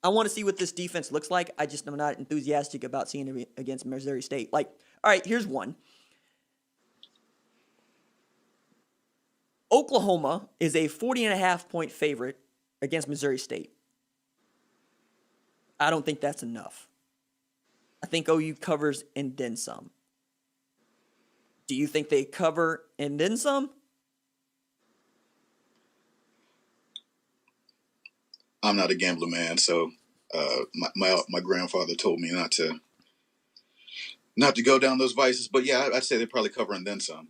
I want to see what this defense looks like. I just am not enthusiastic about seeing it against Missouri State. Like, all right, here's one. Oklahoma is a 40.5-point favorite against Missouri State. I don't think that's enough. I think OU covers and then some. Do you think they cover and then some? I'm not a gambler, man, so my grandfather told me not to go down those vices. But yeah, I'd say they probably cover and then some.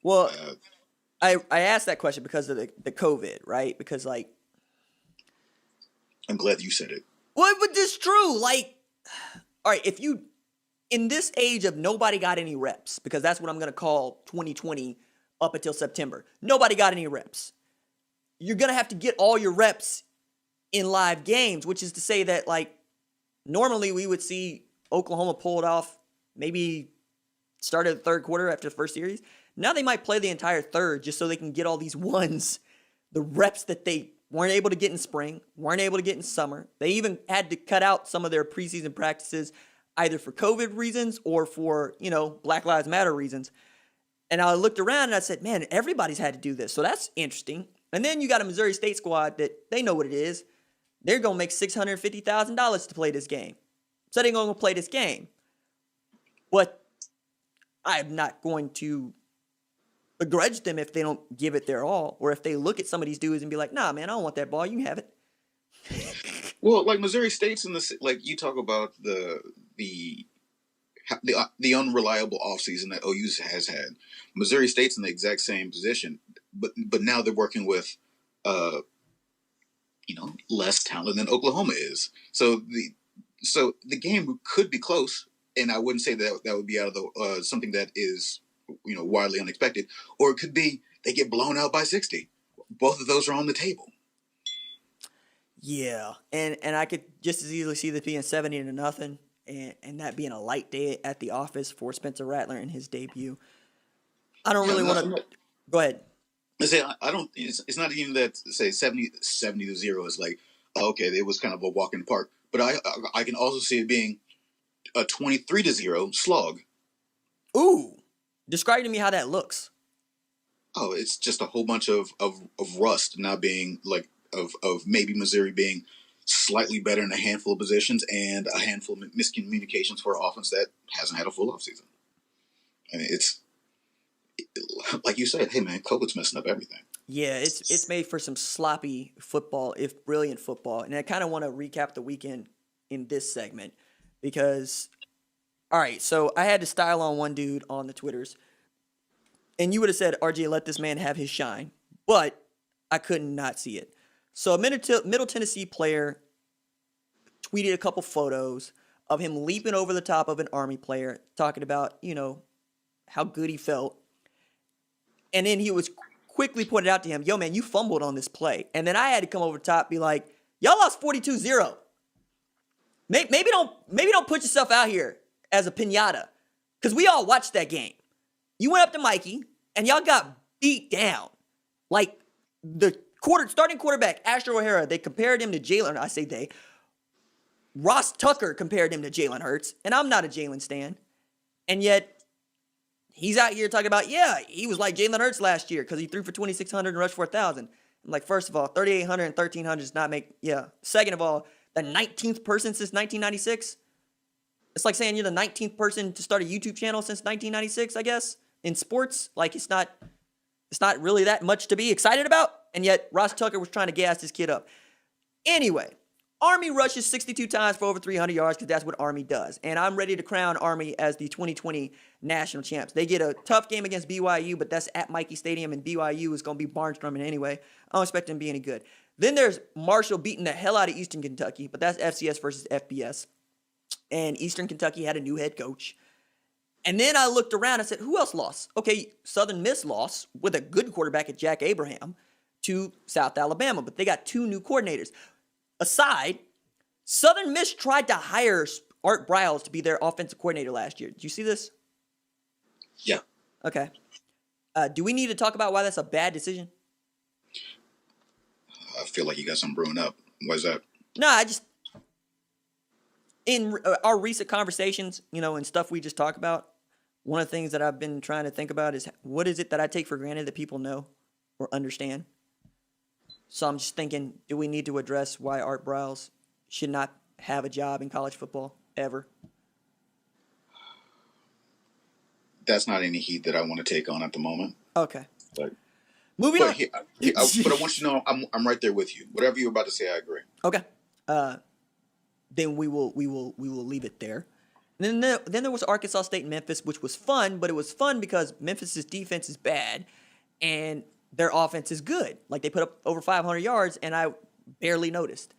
Well, I asked that question because of the COVID, right? Because, like, I'm glad you said it. Well, but this true. Like, all right, if you, in this age of nobody got any reps, because that's what I'm going to call 2020 up until September. Nobody got any reps. You're going to have to get all your reps in live games, which is to say that, like, normally we would see Oklahoma pull it off maybe start of the third quarter after the first series. Now they might play the entire third just so they can get all these ones, the reps that they weren't able to get in spring, weren't able to get in summer. They even had to cut out some of their preseason practices either for COVID reasons or for, Black Lives Matter reasons. And I looked around and I said, man, everybody's had to do this. So that's interesting. And then you got a Missouri State squad that they know what it is. They're going to make $650,000 to play this game. So they're going to play this game. But I'm not going to begrudge them if they don't give it their all, or if they look at some of these dudes and be like, nah, man, I don't want that ball. You can have it. Well, like Missouri State's in the, like you talk about the unreliable offseason that OU has had. Missouri State's in the exact same position, but now they're working with, less talent than Oklahoma is. So the game could be close, and I wouldn't say that would be out of the something that is widely unexpected, or it could be they get blown out by 60. Both of those are on the table. Yeah, and I could just as easily see this being 70-0, and that being a light day at the office for Spencer Rattler in his debut. I don't really want to. Go ahead. I say I don't. It's not even that. Say 70-0 is like, okay, it was kind of a walk in the park. But I can also see it being a 23-0 slog. Ooh, describe to me how that looks. Oh, it's just a whole bunch of rust not being like of maybe Missouri being slightly better in a handful of positions and a handful of miscommunications for an offense that hasn't had a full offseason. I mean, it's like you said, hey man, COVID's messing up everything. Yeah, it's made for some sloppy football, if brilliant football. And I kind of want to recap the weekend in this segment because, all right, so I had to style on one dude on the Twitters, and you would have said, RJ, let this man have his shine, but I could not see it. So a Middle Tennessee player tweeted a couple photos of him leaping over the top of an Army player, talking about, how good he felt. And then he was quickly pointed out to him, yo, man, you fumbled on this play. And then I had to come over the top, be like, y'all lost 42-0. Maybe don't put yourself out here as a pinata, because we all watched that game. You went up to Mikey, and y'all got beat down. Like, the starting quarterback, Astro O'Hara, they compared him to Jalen. I say they. Ross Tucker compared him to Jalen Hurts, and I'm not a Jalen stan. And yet, he's out here talking about, yeah, he was like Jalen Hurts last year because he threw for 2,600 and rushed for 1,000. I'm like, first of all, 3,800 and 1,300 does not make, yeah. Second of all, the 19th person since 1996. It's like saying you're the 19th person to start a YouTube channel since 1996, I guess, in sports. Like, it's not really that much to be excited about. And yet, Ross Tucker was trying to gas this kid up. Anyway, Army rushes 62 times for over 300 yards because that's what Army does. And I'm ready to crown Army as the 2020 national champs. They get a tough game against BYU, but that's at Mikey Stadium, and BYU is going to be barnstorming anyway. I don't expect them to be any good. Then there's Marshall beating the hell out of Eastern Kentucky, but that's FCS versus FBS. And Eastern Kentucky had a new head coach. And then I looked around and said, who else lost? Okay, Southern Miss lost with a good quarterback at Jack Abraham to South Alabama, but they got two new coordinators. Aside, Southern Miss tried to hire Art Briles to be their offensive coordinator last year. Did you see this? Yeah. Okay. Do we need to talk about why that's a bad decision? I feel like you got something brewing up. Why is that? No, in our recent conversations, and stuff we just talked about, one of the things that I've been trying to think about is what is it that I take for granted that people know or understand? So I'm just thinking, do we need to address why Art Briles should not have a job in college football ever? That's not any heat that I want to take on at the moment. Okay. But moving on. But I want you to know I'm right there with you. Whatever you're about to say, I agree. Okay. Then we will leave it there. And then there was Arkansas State and Memphis, which was fun, but it was fun because Memphis's defense is bad and their offense is good. Like, they put up over 500 yards, and I barely noticed.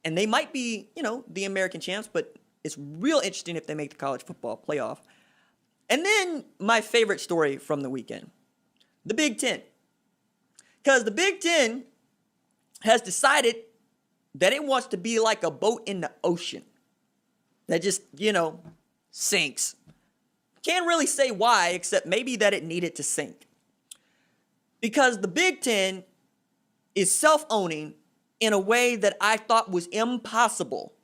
And they might be, the American champs, but it's real interesting if they make the college football playoff. And then my favorite story from the weekend, the Big Ten. Because the Big Ten has decided that it wants to be like a boat in the ocean that just, sinks. Can't really say why, except maybe that it needed to sink. Because the Big Ten is self-owning in a way that I thought was impossible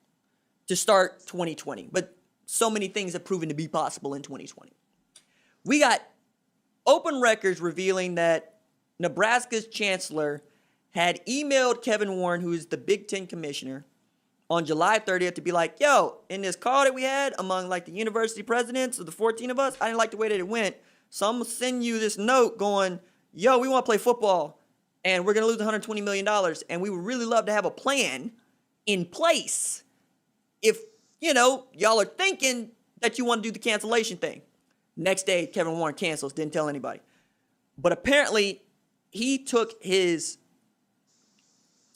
to start 2020. But so many things have proven to be possible in 2020. We got open records revealing that Nebraska's chancellor had emailed Kevin Warren, who is the Big Ten commissioner, on July 30th to be like, yo, in this call that we had among the university presidents of the 14 of us, I didn't like the way that it went. So I'm going to send you this note going, yo, we want to play football and we're going to lose $120 million. And we would really love to have a plan in place if, y'all are thinking that you want to do the cancellation thing. Next day, Kevin Warren cancels, didn't tell anybody. But apparently, he took his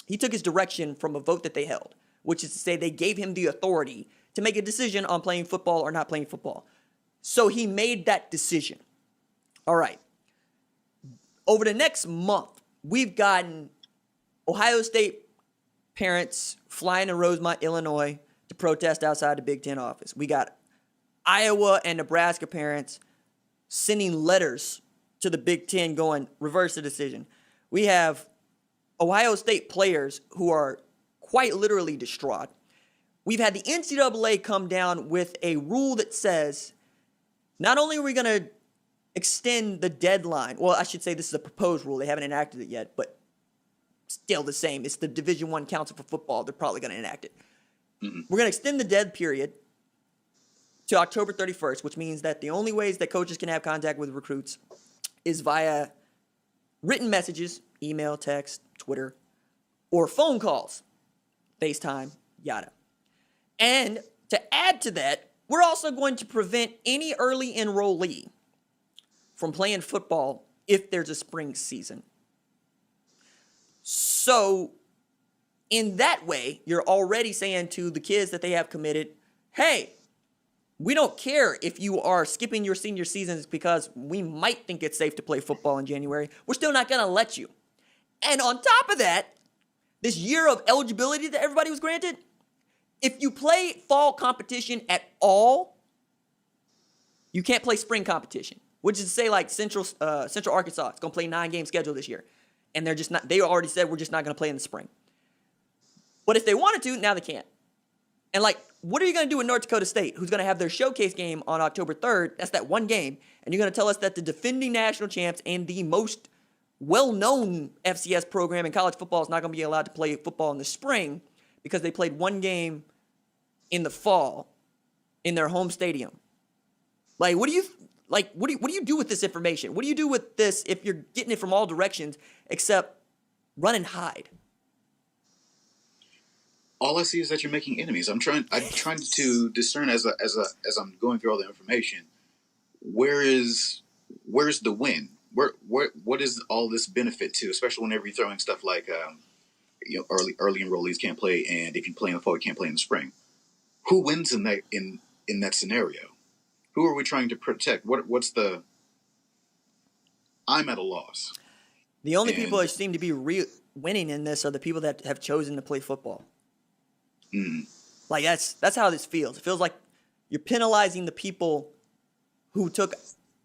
direction from a vote that they held, which is to say they gave him the authority to make a decision on playing football or not playing football. So he made that decision. All right. Over the next month, we've gotten Ohio State parents flying to Rosemont, Illinois to protest outside the Big Ten office. We got Iowa and Nebraska parents sending letters to the Big Ten going, reverse the decision. We have Ohio State players who are quite literally distraught. We've had the NCAA come down with a rule that says not only are we going to extend the deadline, well, I should say this is a proposed rule. They haven't enacted it yet, but still the same. It's the Division I Council for Football. They're probably going to enact it. Mm-hmm. We're going to extend the dead period to October 31st, which means that the only ways that coaches can have contact with recruits is via written messages, email, text, Twitter, or phone calls, FaceTime, yada. And to add to that, we're also going to prevent any early enrollee from playing football if there's a spring season. So in that way, you're already saying to the kids that they have committed, hey, we don't care if you are skipping your senior seasons because we might think it's safe to play football in January. We're still not going to let you. And on top of that, this year of eligibility that everybody was granted, if you play fall competition at all, you can't play spring competition, which is to say like Central Arkansas is going to play 9-game schedule this year. And they already said we're just not going to play in the spring. But if they wanted to, now they can't. And what are you going to do with North Dakota State, who's going to have their showcase game on October 3rd? That's that one game. And you're going to tell us that the defending national champs and the most well-known FCS program in college football is not going to be allowed to play football in the spring because they played one game in the fall in their home stadium. What do you do with this information? What do you do with this if you're getting it from all directions except run and hide? All I see is that you're making enemies. I'm trying to discern as I'm going through all the information. Where's the win? What is all this benefit to? Especially whenever you're throwing stuff like early enrollees can't play, and if you play in the fall, you can't play in the spring. Who wins in that scenario? Who are we trying to protect? What's the? I'm at a loss. The only people that seem to be winning in this are the people that have chosen to play football. Mm. That's how this feels. It feels like you're penalizing the people who took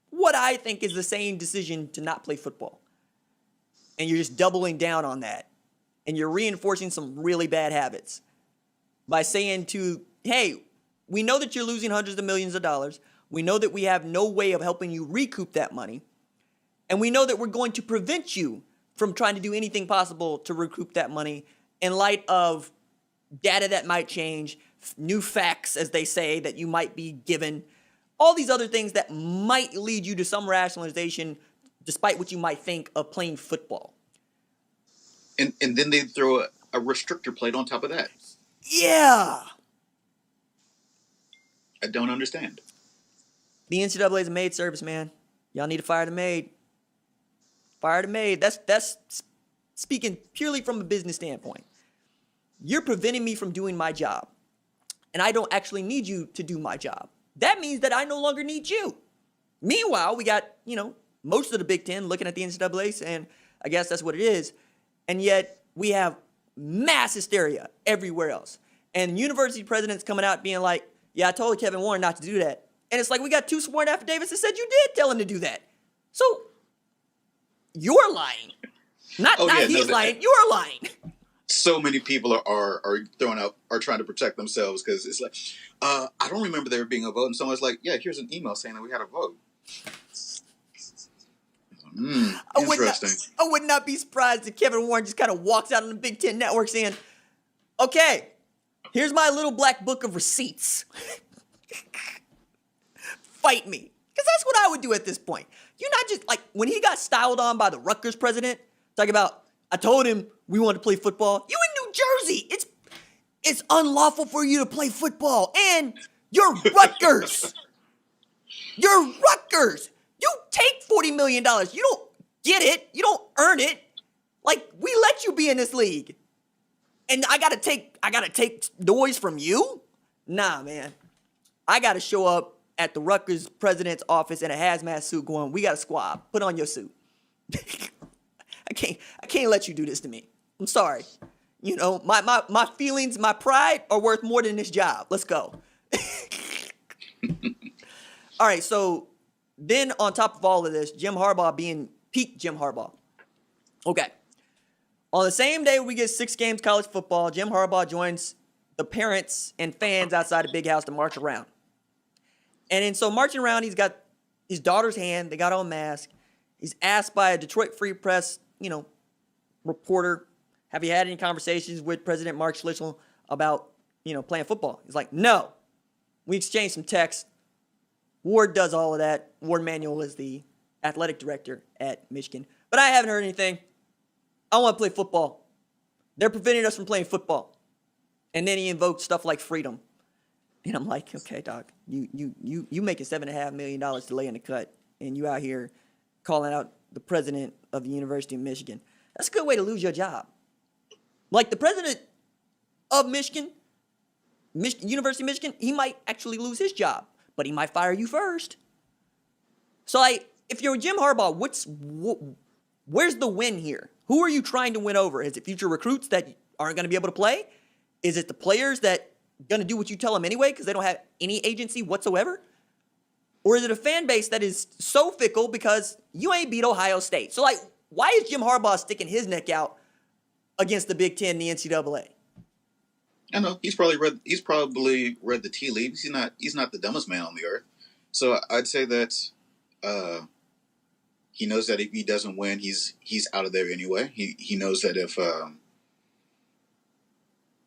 what I think is the same decision to not play football. And you're just doubling down on that. And you're reinforcing some really bad habits by saying to hey, we know that you're losing hundreds of millions of dollars. We know that we have no way of helping you recoup that money. And we know that we're going to prevent you from trying to do anything possible to recoup that money in light of data that might change, new facts, as they say, that you might be given, all these other things that might lead you to some rationalization, despite what you might think of playing football. And then they throw a restrictor plate on top of that. Yeah. I don't understand. The NCAA is a maid service, man. Y'all need to fire the maid. Fire the maid. That's speaking purely from a business standpoint. You're preventing me from doing my job. And I don't actually need you to do my job. That means that I no longer need you. Meanwhile, we got, most of the Big Ten looking at the NCAA saying, I guess that's what it is. And yet we have mass hysteria everywhere else. And university presidents coming out being like, yeah, I told Kevin Warren not to do that. And it's like we got 2 sworn affidavits that said you did tell him to do that. So you're lying. He's lying. You're lying. So many people are trying to protect themselves because it's like, I don't remember there being a vote. And someone's like, yeah, here's an email saying that we had a vote. Interesting. I would not be surprised if Kevin Warren just kind of walks out on the Big Ten Network saying, okay, here's my little black book of receipts. Fight me. Because that's what I would do at this point. You're not just like when he got styled on by the Rutgers president, talking about, I told him we wanted to play football. You in New Jersey. It's unlawful for you to play football. And you're Rutgers. You're Rutgers. You take $40 million. You don't get it. You don't earn it. Like, we let you be in this league. And I gotta take noise from you? Nah, man. I gotta show up at the Rutgers president's office in a hazmat suit going, we got a squad. Put on your suit. I can't let you do this to me. I'm sorry. My feelings, my pride are worth more than this job. Let's go. All right, so then on top of all of this, Jim Harbaugh being peak Jim Harbaugh. Okay. On the same day we get 6 games college football, Jim Harbaugh joins the parents and fans outside the big house to march around. And then so marching around, he's got his daughter's hand. They got on mask. He's asked by a Detroit Free Press, reporter, have you had any conversations with President Mark Schlichtel about, playing football? He's like, no. We exchanged some texts. Ward does all of that. Ward Manuel is the athletic director at Michigan. But I haven't heard anything. I want to play football. They're preventing us from playing football. And then he invoked stuff like freedom. And I'm like, okay, Doc, you making $7.5 million to lay in the cut, and you out here calling out the president of the University of Michigan. That's a good way to lose your job. Like the president of Michigan, University of Michigan, he might actually lose his job, but he might fire you first. So, if you're Jim Harbaugh, where's the win here? Who are you trying to win over? Is it future recruits that aren't going to be able to play? Is it the players that going to do what you tell them anyway because they don't have any agency whatsoever? Or is it a fan base that is so fickle because you ain't beat Ohio State? So, why is Jim Harbaugh sticking his neck out against the Big Ten and the NCAA? I know he's probably read the tea leaves. He's not the dumbest man on the earth. So I'd say that he knows that if he doesn't win, he's out of there anyway. He knows that if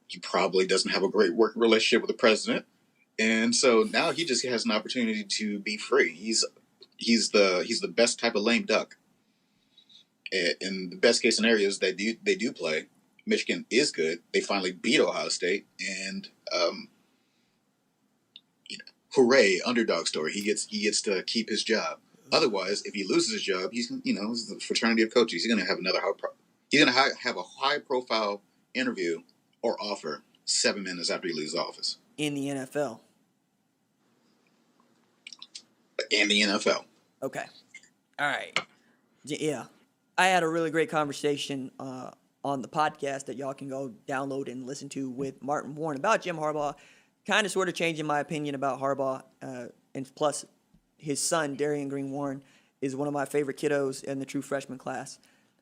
he probably doesn't have a great working relationship with the president, and so now he just has an opportunity to be free. He's the best type of lame duck. In the best case scenarios, they do play. Michigan is good. They finally beat Ohio State, and hooray, underdog story. He gets to keep his job. Otherwise, if he loses his job, he's the fraternity of coaches. He's going to have have a high profile interview or offer 7 minutes after he leaves office in the NFL. In the NFL. Okay. All right. Yeah. I had a really great conversation on the podcast that y'all can go download and listen to with Martin Warren about Jim Harbaugh, kind of sort of changing my opinion about Harbaugh. And plus, his son, Darian Green Warren, is one of my favorite kiddos in the true freshman class.